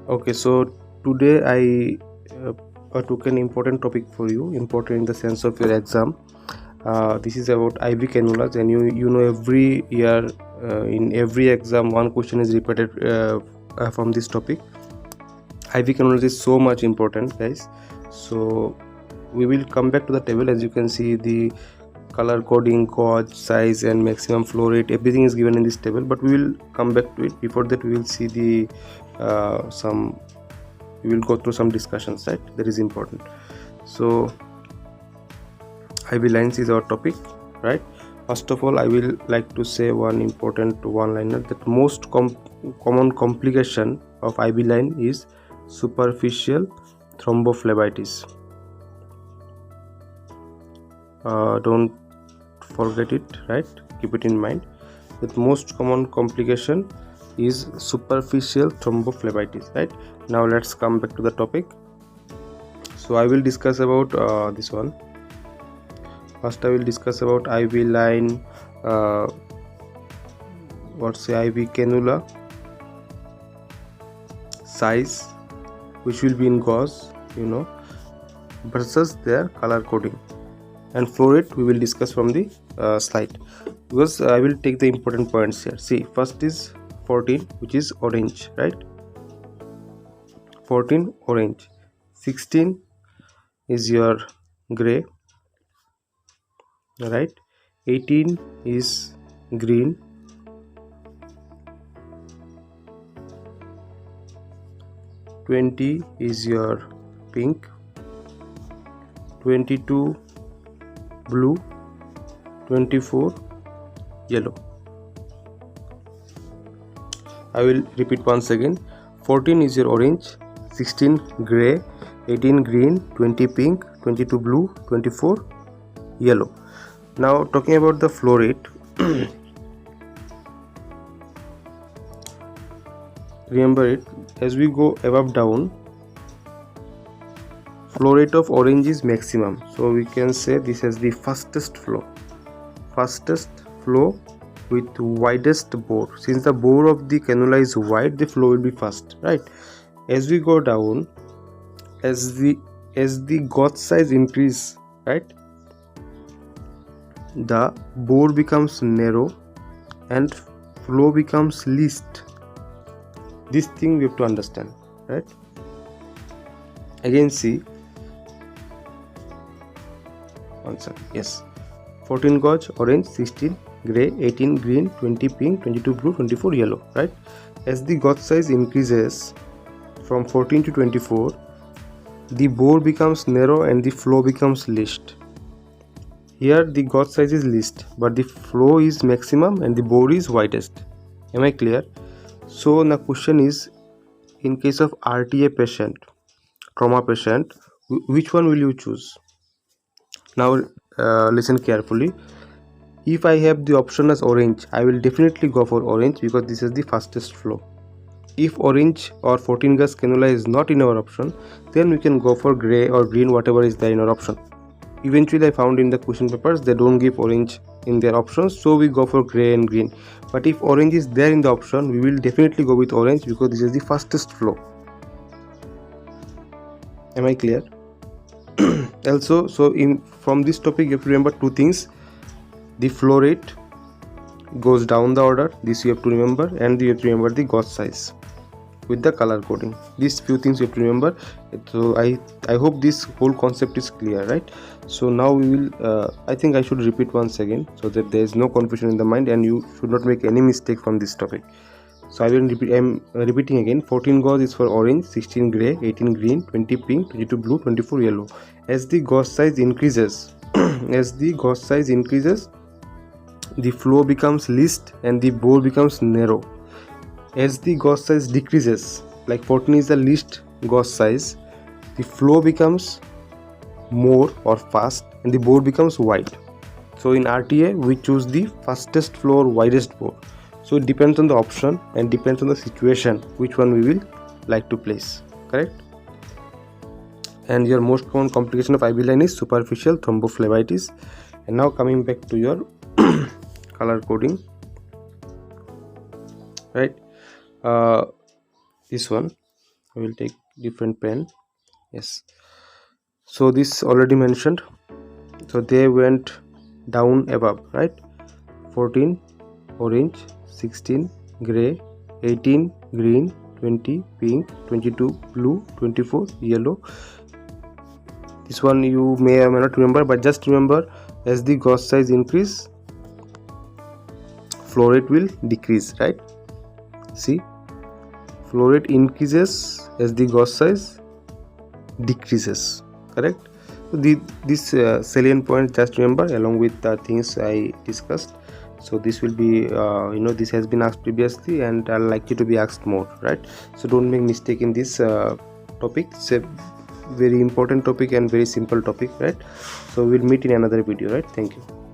Okay, so today I took an important topic for you, important in the sense of your exam. This is about IV cannulas, and you know every year in every exam one question is repeated from this topic. IV cannulas is so much important, guys. So we will come back to the table. As you can see, the color coding, gauge, size, and maximum flow rate, everything is given in this table. But we will come back to it. Before that, we will see the some. We will go through some discussions, right? That is important. So IV lines is our topic, right? First of all, I will like to say one important one-liner that most common complication of IV line is superficial thrombophlebitis. Don't forget it, right? Keep it in mind that most common complication is superficial thrombophlebitis, right? Now let's come back to the topic. So I will discuss about this one. First I will discuss about IV line, IV cannula, size, which will be in gauze, versus their color coding, and flow rate we will discuss from the slide, because I will take the important points here. See, first is 14, which is orange, right? 14 orange, 16 is your gray, right? 18 is green, 20 is your pink, 22 blue, 24 yellow. I will repeat once again. 14 is your orange, 16 gray, 18 green, 20 pink, 22 blue, 24 yellow. Now talking about the flow rate, remember it, as we go above down, flow rate of orange is maximum, so we can say this is the fastest flow with widest bore. Since the bore of the cannula is wide, the flow will be fast, right? As we go down, as the gauge size increase, right, the bore becomes narrow and flow becomes least. This thing we have to understand, right? Again, see, one second. Yes, 14 gauge orange, 16 gray, 18 green, 20 pink, 22 blue, 24 yellow, right? As the gauge size increases from 14 to 24, the bore becomes narrow and the flow becomes least. Here the gauge size is least, but the flow is maximum and the bore is widest. Am I clear? So the question is, in case of RTA patient, trauma patient, which one will you choose? Now listen carefully. If I have the option as orange, I will definitely go for orange because this is the fastest flow. If orange or 14 gauge cannula is not in our option, then we can go for gray or green, whatever is there in our option. Eventually I found in the question papers they don't give orange in their options, so we go for gray and green. But if orange is there in the option, we will definitely go with orange because this is the fastest flow. Am I clear? Also, so from this topic you have to remember two things. The flow rate goes down the order, this you have to remember, and you have to remember the gauge size with the color coding. These few things you have to remember. So I hope this whole concept is clear, right? So now we will I think I should repeat once again so that there is no confusion in the mind and you should not make any mistake from this topic. So I will repeat. I am repeating again. 14 gauge is for orange, 16 gray, 18 green, 20 pink, 22 blue, 24 yellow. As the gauge size increases the flow becomes least and the bore becomes narrow. As the gauge size decreases, like 14 is the least gauge size, the flow becomes more or fast and the bore becomes wide. So in RTA we choose the fastest flow or widest bore. So it depends on the option and depends on the situation which one we will like to place, correct? And your most common complication of IV line is superficial thrombophlebitis. And now coming back to your color coding, right? This one, I will take different pen. Yes, so this already mentioned. So they went down above, right? 14 orange, 16 gray, 18 green, 20 pink, 22 blue, 24 yellow. This one you may or may not remember, but just remember, as the gauge size increase, flow rate will decrease, right? See, flow rate increases as the gauge size decreases, correct? So this salient point, just remember along with the things I discussed. So this will be this has been asked previously and are likely to be asked more, right? So don't make mistake in this topic. It's a very important topic and very simple topic, right? So we'll meet in another video, right? Thank you.